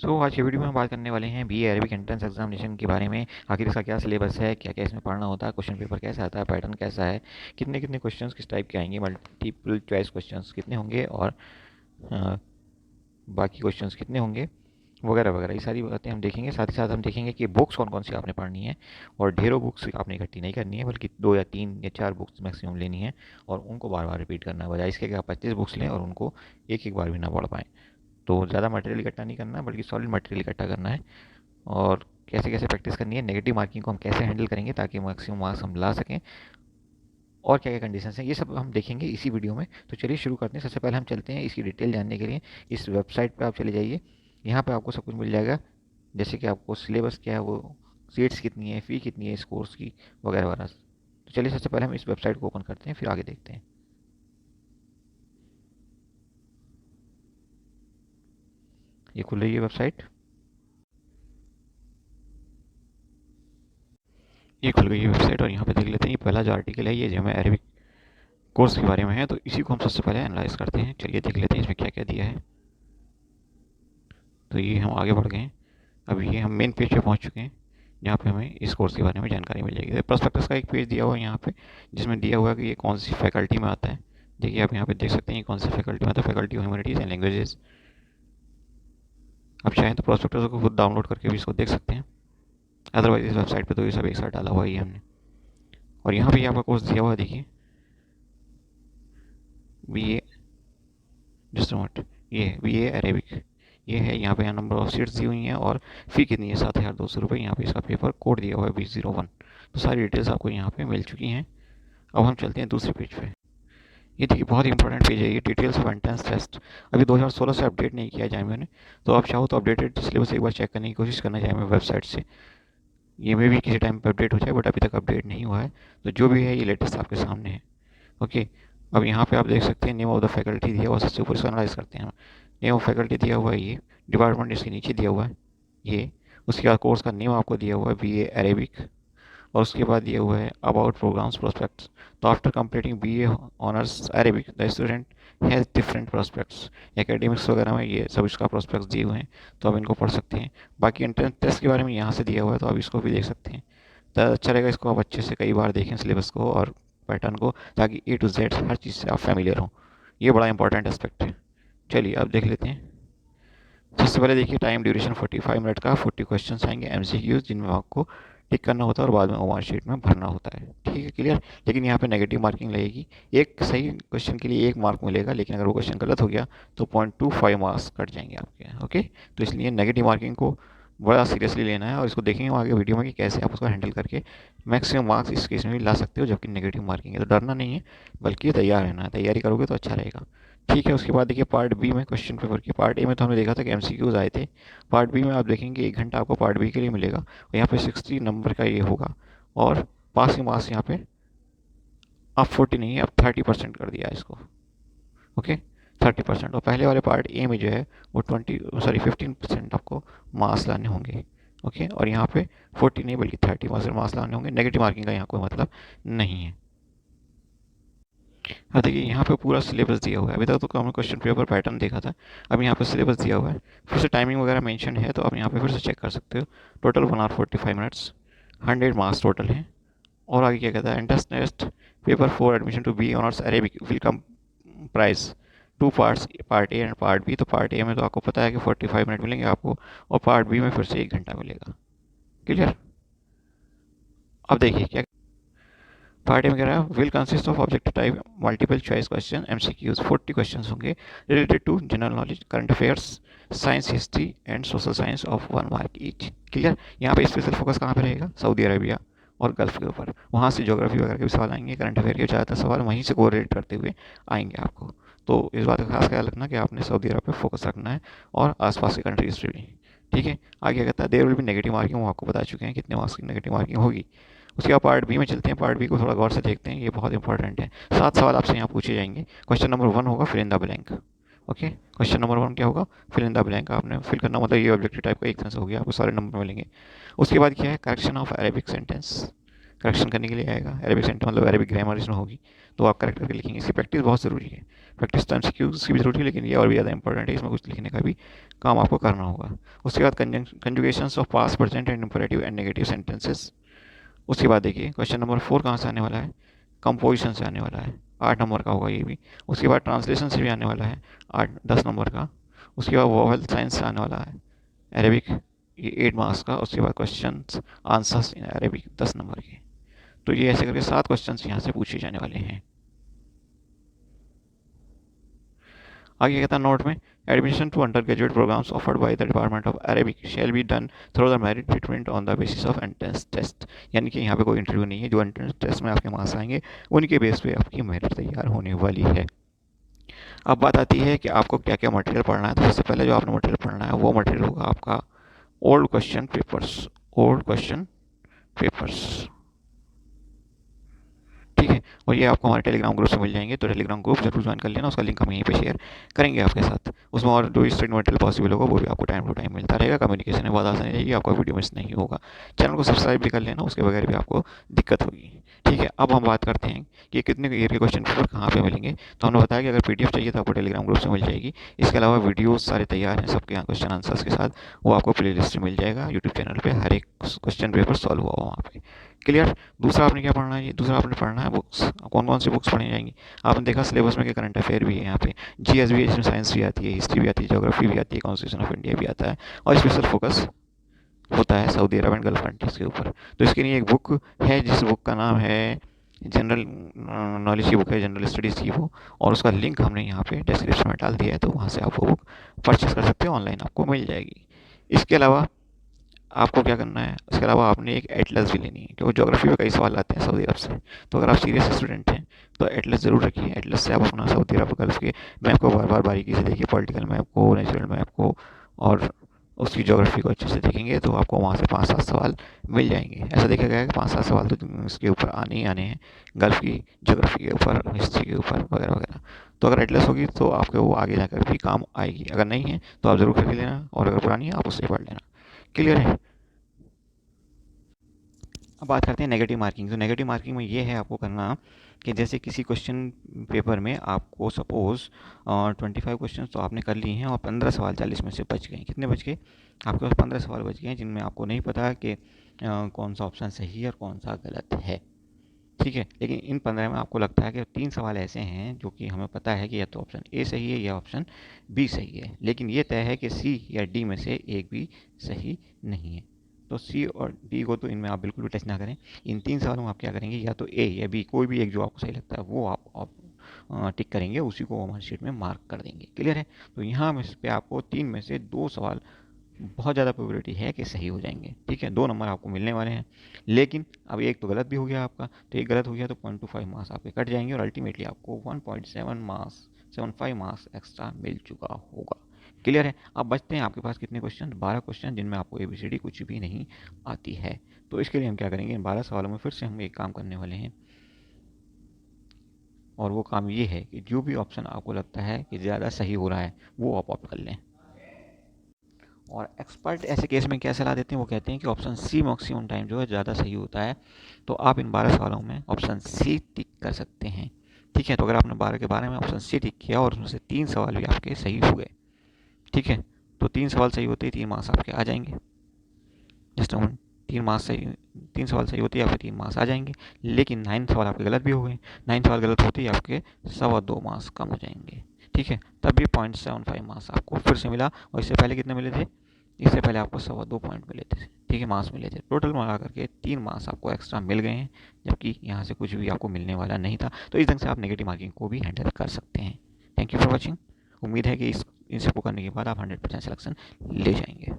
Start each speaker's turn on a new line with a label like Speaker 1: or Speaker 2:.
Speaker 1: आज की वीडियो में हम बात करने वाले हैं बीए अरबिक एंट्रेंस एग्जामिनेशन के बारे में। आखिर इसका क्या सिलेबस है, क्या क्या इसमें पढ़ना होता है, क्वेश्चन पेपर कैसा आता है, पैटर्न कैसा है, कितने कितने क्वेश्चंस किस टाइप के आएंगे, मल्टीपल चॉइस क्वेश्चंस कितने होंगे और अ, बाकी क्वेश्चंस कितने होंगे, वगैरह वगैरह। ये सारी बातें हम देखेंगे। साथ ही साथ हम देखेंगे कि बुक्स कौन कौन सी आपने पढ़नी है, और ढेरों बुक्स आपने इकट्ठी नहीं करनी है, बल्कि 2 या 3 या 4 बुक्स मैक्सिमम लेनी है और उनको बार बार रिपीट करना है, बजाय इसके कि आप 25 बुक्स लें और उनको एक एक बार भी ना पढ़ पाएँ। तो ज़्यादा मटेरियल इकट्ठा नहीं करना, बल्कि सॉलिड मटेरियल इकट्ठा करना है। और कैसे कैसे प्रैक्टिस करनी है, नेगेटिव मार्किंग को हम कैसे हैंडल करेंगे ताकि मैक्सिमम मार्क्स हम ला सकें, और क्या क्या कंडीशंस हैं, ये सब हम देखेंगे इसी वीडियो में। तो चलिए शुरू करते हैं। सबसे पहले हम चलते हैं इसकी डिटेल जानने के लिए। इस वेबसाइट पे आप चले जाइए, यहाँ पे आपको सब कुछ मिल जाएगा, जैसे कि आपको सिलेबस क्या है, वो सीट्स कितनी है, फ़ी कितनी है इस कोर्स की, वगैरह वगैरह। तो चलिए सबसे पहले हम इस वेबसाइट को ओपन करते हैं, फिर आगे देखते हैं। ये खुल रही है वेबसाइट, ये खुल गई है वेबसाइट, और यहाँ पे देख लेते हैं। ये पहला जो आर्टिकल है ये जो हमें अरेबिक कोर्स के बारे में है, तो इसी को हम सबसे पहले एनालाइज करते हैं। चलिए देख लेते हैं इसमें क्या क्या दिया है। तो ये हम आगे बढ़ गए हैं। अब ये हम मेन पेज पे पहुंच चुके हैं, जहाँ पे हमें इस कोर्स के बारे में जानकारी मिल जाएगी। प्रोस्पेक्टस का एक पेज दिया हुआ है यहाँ पे, जिसमें दिया हुआ है कि ये कौन सी फैकल्टी में आता है। देखिए आप यहाँ पे देख सकते हैं ये कौन सी फैकल्टी में आता है, faculty of humanities and languages. आप चाहें तो प्रोस्पेक्टस को खुद डाउनलोड करके भी इसको देख सकते हैं, अदरवाइज इस वेबसाइट पे तो ये सब एक साथ डाला हुआ ही है हमने। और यहाँ पे ये आपका कोर्स दिया हुआ है, देखिए बी ए जस्ट नोट, ये बी ए अरेबिक, ये है। यहाँ पे नंबर ऑफ सीट्स दी हुई हैं और फ़ी कितनी है, 7,200 रुपये। यहाँ पे इसका पेपर कोड दिया हुआ है 2001। तो सारी डिटेल्स आपको यहाँ पे मिल चुकी हैं। अब हम चलते हैं दूसरे पेज पे। ये देखिए बहुत ही इंपॉर्टेंट पेज है ये, डिटेल्स ऑफ एंट्रेंस टेस्ट। अभी 2016 से अपडेट नहीं किया जाए मैंने, तो आप चाहो तो अपडेटेड सिलेबस एक बार चेक करने की कोशिश करना चाहिए मैं वेबसाइट से। ये में भी किसी टाइम पे अपडेट हो जाए, बट अभी तक अपडेट नहीं हुआ है। तो जो भी है ये लेटेस्ट आपके सामने है। ओके, अब यहाँ पे आप देख सकते हैं नेम ऑफ द फैकल्टी दिया हुआ है, सबसे ऊपर इसको एनालाइज करते हैं। नेम ऑफ फैकल्टी दिया हुआ है, ये डिपार्टमेंट इसके नीचे दिया हुआ है ये। उसके बाद कोर्स का नेम आपको दिया हुआ है बी ए अरेबिक, और उसके बाद दिया हुआ है अबाउट प्रोग्राम्स प्रोस्पेक्ट्स। तो after completing B A honours Arabic the student has different prospects. Academics वगैरह में ये सब इसका प्रोस्पेक्ट्स दिए हुए हैं, तो आप इनको पढ़ सकते हैं। बाकी एंट्रेंस टेस्ट के बारे में यहाँ से दिया हुआ है, तो आप इसको भी देख सकते हैं। तो अच्छा रहेगा इसको आप अच्छे से कई बार देखें सिलेबस को और पैटर्न को, ताकि ए टू जेड हर चीज़ से आप फैमिलियर हों। ये बड़ा इंपॉर्टेंट एस्पेक्ट है। चलिए अब देख लेते हैं। सबसे पहले देखिए टाइम ड्यूरेशन 45 मिनट का, 40 क्वेश्चन आएंगे एमसीक्यूज, जिनमें आपको टिक करना होता है और बाद में ओमार शीट में भरना होता है। ठीक है, क्लियर। लेकिन यहाँ पे नेगेटिव मार्किंग लगेगी। एक सही क्वेश्चन के लिए 1 मार्क मिलेगा, लेकिन अगर वो क्वेश्चन गलत हो गया तो 0.25 मार्क्स कट जाएंगे आपके। ओके, तो इसलिए नेगेटिव मार्किंग को बड़ा सीरियसली लेना है, और इसको देखेंगे आगे वीडियो में कि कैसे आप उसको हैंडल करके मैक्सिमम मार्क्स इस केस में भी ला सकते हो, जबकि नेगेटिव मार्किंग है। तो डरना नहीं है, बल्कि तैयार रहना है। तैयारी करोगे तो अच्छा रहेगा। ठीक है, उसके बाद देखिए पार्ट बी में क्वेश्चन पेपर के, पार्ट ए में तो हमने देखा था कि एमसीक्यूज आए थे। पार्ट बी में आप देखेंगे 1 घंटा आपको पार्ट बी के लिए मिलेगा, और यहाँ पे 60 नंबर का ये होगा। और पासिंग मार्क्स यहाँ पे अब 40 नहीं है, अब 30% कर दिया है इसको। ओके, 30%। और पहले वाले पार्ट ए में जो है वो 15% आपको मार्क्स लाने होंगे। ओके, और यहाँ पे 40 नहीं बल्कि 30% मार्क्स लाने होंगे। नेगेटिव मार्किंग का यहाँ कोई मतलब नहीं है। हाँ देखिए यहाँ पे पूरा सिलेबस दिया हुआ है। अभी तक तो हमने क्वेश्चन पेपर पैटर्न देखा था, अब यहाँ पे सिलेबस दिया हुआ है। फिर से टाइमिंग वगैरह मेंशन है, तो आप यहाँ पे फिर से चेक कर सकते हो। Total 1 hour 45 minutes, 100 marks total है। और आगे क्या कहता है, entrance test paper for admission to B honours Arabic will comprise 2 parts, part A and part B. तो पार्ट ए में तो आपको पता है कि 45 मिनट मिलेंगे आपको, और पार्ट बी में फिर से 1 घंटा मिलेगा। क्लियर। अब देखिए क्या पार्ट में कह रहा है, will consist of objective type multiple choice question MCQs. 40 question होंगे related to general knowledge, current affairs, science, history and social science of 1 mark each. Clear. यहाँ पे स्पेशल फोकस कहाँ पे रहेगा, सऊदी अरेबिया और गल्फ के ऊपर। वहाँ से ज्योग्राफी वगैरह के भी सवाल आएंगे, करंट अफेयर के ज़्यादातर सवाल वहीं से कोरिलेट करते हुए आएंगे आपको। तो इस बात का खास ख्याल रखना कि आपने सऊदी अरब पे फोकस रखना है, और आसपास की कंट्रीज पे भी। ठीक है, आगे कहता है देयर विल भी नेगेटिव मार्किंग, वो आपको बता चुके हैं कितने मार्क्स की नेगेटिव मार्किंग होगी। उसके बाद पार्ट बी में चलते हैं। पार्ट बी को थोड़ा गौर से देखते हैं, ये बहुत इंपॉर्टेंट है। 7 सवाल आपसे यहाँ पूछे जाएंगे। क्वेश्चन नंबर 1 होगा fill in the blank. Okay, question number 1 क्या होगा, फिल इन द ब्लैंक। आपने फिल करना, मतलब ये ऑब्जेक्टिव टाइप का एक तरह से हो गया, आपको सारे नंबर मिलेंगे। उसके बाद क्या है, correction of Arabic sentence, correction करने के लिए आएगा। अरेबिक सेंटर मतलब अरेबिक ग्रामर इसमें होगी, तो आप करेक्ट करके लिखेंगे। इसकी प्रैक्टिस बहुत ज़रूरी है। प्रैक्टिस तो एमसीक्यूज़ की भी ज़रूरी है, लेकिन ये और भी ज़्यादा इंपॉर्टेंट है, इसमें कुछ लिखने का भी काम आपको करना होगा। उसके बाद conjugations of past, present and imperative and negative sentences. उसके बाद देखिए क्वेश्चन नंबर 4 कहाँ से आने वाला है, कंपोजिशन से आने वाला है, 8 नंबर का होगा ये भी। उसके बाद ट्रांसलेशन से भी आने वाला है 10 नंबर का। उसके बाद वोवेल साइंस से आने वाला है अरेबिक, ये 8 मार्क्स का। उसके बाद question answers in Arabic 10 number के। तो ये ऐसे करके 7 क्वेश्चन यहाँ से पूछे जाने वाले हैं। आगे कहता है नोट में, admission to undergraduate programmes offered by the department of Arabic shall be done through the merit treatment on the basis of entrance test. यानी कि यहाँ पे कोई इंटरव्यू नहीं है, जो एंट्रेंस टेस्ट में आपके मार्क्स आएंगे उनके बेस पे आपकी मेरिट तैयार होने वाली है। अब बात आती है कि आपको क्या क्या मटेरियल पढ़ना है। तो सबसे पहले जो आपने मटेरियल पढ़ना है वो मटेरियल होगा आपका old question papers, old question papers, ठीक है। और ये आपको हमारे टेलीग्राम ग्रुप से मिल जाएंगे, तो टेलीग्राम ग्रुप जरूर ज्वाइन कर लेना, उसका लिंक हम यहीं पे शेयर करेंगे आपके साथ। उसमें और जो स्टडी मटेरियल पॉसिबल होगा वो भी आपको टाइम टू टाइम मिलता रहेगा, कम्युनिकेशन में बहुत आसानी रहेगी, आपका वीडियो मिस नहीं होगा। चैनल को सब्सक्राइब भी कर लेना, उसके बगैर भी आपको दिक्कत होगी, ठीक है। अब हम बात करते हैं कि कितने ईयर के क्वेश्चन पेपर कहाँ पे मिलेंगे। तो हमने बताया कि अगर पीडीएफ चाहिए तो आपको टेलीग्राम ग्रुप से मिल जाएगी। इसके अलावा वीडियोस सारे तैयार हैं सबके यहाँ क्वेश्चन आंसर्स के साथ, वो आपको प्ले लिस्ट में मिल जाएगा यूट्यूब चैनल पे, हर एक क्वेश्चन पेपर सॉल्व हुआ वहाँ पे, क्लियर। दूसरा आपने क्या पढ़ना है, ये दूसरा आपने पढ़ना है बुक्स। कौन कौन सी बुक्स पढ़ी जाएंगी, आपने देखा सिलेबस में कि करंट अफेयर भी है यहाँ पे, जीएस भी है, इसमें साइंस भी आती है, हिस्ट्री भी आती है, ज्योग्राफी भी आती है, कॉन्स्टिट्यूशन ऑफ इंडिया भी आता है, और स्पेशल फोकस होता है Saudi Arab and gulf countries के ऊपर। तो इसके लिए एक बुक है जिस बुक का नाम है जनरल नॉलेज की बुक है, जनरल स्टडीज़ की वो, और उसका लिंक हमने यहाँ पे डिस्क्रिप्शन में डाल दिया है, तो वहाँ से आप वो बुक परचेस कर सकते हो, ऑनलाइन आपको मिल जाएगी। इसके अलावा आपको क्या करना है, इसके अलावा आपने एक एटलस भी लेनी है, क्योंकि ज्योग्राफी में कई सवाल आते हैं सऊदी अरब से। तो अगर आप सीरियस स्टूडेंट हैं तो एटलस ज़रूर रखिए। एटलस से आप अपना सऊदी अरब गल्फ के मैप को बार बार बारीकी से देखिए, पॉलिटिकल मैप को, नेचुरल मैप को, और उसकी ज्योग्राफी को अच्छे से देखेंगे तो आपको वहाँ से 5-7 सवाल मिल जाएंगे। ऐसा देखा गया है कि 5-7 सवाल तो इसके ऊपर आने ही आने हैं, गल्फ की ज्योग्राफी के ऊपर, हिस्ट्री के ऊपर वगैरह वगैरह। तो अगर एटलस होगी तो आपको वो आगे जाकर भी काम आएगी, अगर नहीं है तो आप ज़रूर खरीद लेना, और अगर पुरानी है आप उससे पढ़ लेना, क्लियर है। अब बात करते हैं नेगेटिव मार्किंग। तो नेगेटिव मार्किंग में ये है आपको करना कि जैसे किसी क्वेश्चन पेपर में आपको सपोज़ 25 क्वेश्चन तो आपने कर लिए हैं और 15 सवाल 40 में से बच गए। कितने बच गए, आपके पास 15 सवाल बच गए हैं जिनमें आपको नहीं पता कि कौन सा ऑप्शन सही है और कौन सा गलत है, ठीक है। लेकिन इन 15 में आपको लगता है कि 3 सवाल ऐसे हैं जो कि हमें पता है कि या तो ऑप्शन ए सही है या ऑप्शन बी सही है, लेकिन ये तय है कि सी या डी में से एक भी सही नहीं है। तो सी और डी को तो इनमें आप बिल्कुल भी टच ना करें। इन 3 सवालों में आप क्या करेंगे, या तो ए या बी कोई भी एक जो आपको सही लगता है वो आप टिक करेंगे, उसी को हमारी शीट में मार्क कर देंगे, क्लियर है। तो यहाँ में पे आपको 3 में से 2 सवाल बहुत ज़्यादा प्रोबेबिलिटी है कि सही हो जाएंगे, ठीक है, 2 नंबर आपको मिलने वाले हैं। लेकिन अब एक तो गलत भी हो गया आपका, तो एक गलत हो गया तो 0.25 मार्क्स आपके कट जाएंगे, और अल्टीमेटली आपको 1.75 मार्क्स एक्स्ट्रा मिल चुका होगा, क्लियर है। अब बचते हैं आपके पास कितने क्वेश्चन, 12 क्वेश्चन, जिनमें आपको ABCD कुछ भी नहीं आती है। तो इसके लिए हम क्या करेंगे, इन 12 सवालों में फिर से हम एक काम करने वाले हैं, और वो काम ये है कि जो भी ऑप्शन आपको लगता है कि ज़्यादा सही हो रहा है वो आप ऑप्ट कर लें। और एक्सपर्ट ऐसे केस में क्या सलाह देते हैं, वो कहते हैं कि ऑप्शन सी मैक्सिमम टाइम जो है ज़्यादा सही होता है। तो आप इन 12 सवालों में ऑप्शन सी टिक कर सकते हैं, ठीक है। तो अगर आपने 12 के बारे में ऑप्शन सी टिक किया और उसमें से 3 सवाल भी आपके सही हो गए, ठीक है, तो 3 सवाल सही होते ही 3 मार्क्स आपके आ जाएंगे। जस्ट मोमेंट, 3 मार्क्स सही, 3 सवाल सही होते ही आपके 3 मार्क्स आ जाएंगे। लेकिन 9 सवाल आपके गलत भी हो गए, 9 सवाल गलत होते ही आपके 2.25 मार्क्स कम हो जाएंगे, ठीक है। तब भी 0.75 मार्क्स आपको फिर से मिला, और इससे पहले कितने मिले थे, इससे पहले आपको 2.25 पॉइंट मिले थे, ठीक है, मार्क्स मिले थे। टोटल मिला करके 3 मार्क्स आपको एक्स्ट्रा मिल गए हैं, जबकि यहाँ से कुछ भी आपको मिलने वाला नहीं था। तो इस ढंग से आप नेगेटिव मार्किंग को भी हैंडल कर सकते हैं। Thank you for watching. उम्मीद है कि इस सबको करने के बाद आप 100% सिलेक्शन ले जाएंगे।